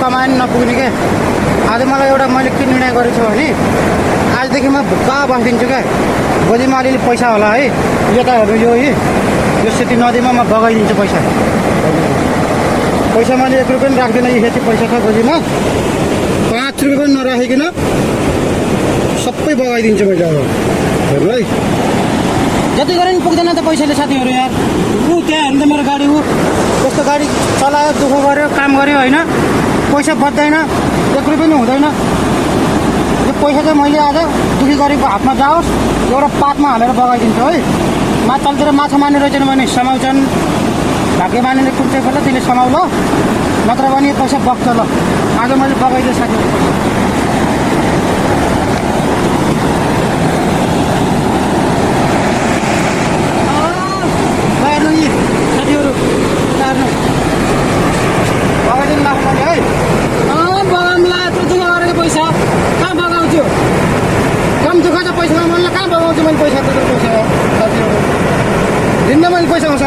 कमाए नि नपुग्ने के आज मलाई एउटा मैले के निर्णय गरेको छु भने आजदेखि म भुक्का बसिदिन्छु क्या गोजीमा अलिअलि पैसा होला है यता हेर्नु यो सेती नदीमा म बगाइदिन्छु पैसा मैले 1 रुपियाँ पनि राख्दिनँ यो यति पैसा छ गोजीमा 5 रुपियाँ पनि नराखिकन सबै बगाइदिन्छु मैले अब हेर्नु है जति गरे नि पुग्दैन त पैसाले साथीहरू यार त्यहाँ हेर्नु त मेरो गाडी त्यस्तो गाडी चलायो दुःख गऱ्यो काम गऱ्यो होइन पैसा बच्दैन 1 रुपियाँ पनि हुँदैन यो पैसा चाहिँ मैले आज दुखी गरेको हातमा जाओस् एउटा पातमा हालेर बगाइदिन्छु है माछातिर माछा मार्ने रहेछन् भने समाउँछन् भाग्य मानेले कुन चाहिँ पर्छ त्यसले समाउ ल नत्र भने यो पैसा बग्छ ल आज मैले बगाइदिएँ साथीहरू पैसा आउँछ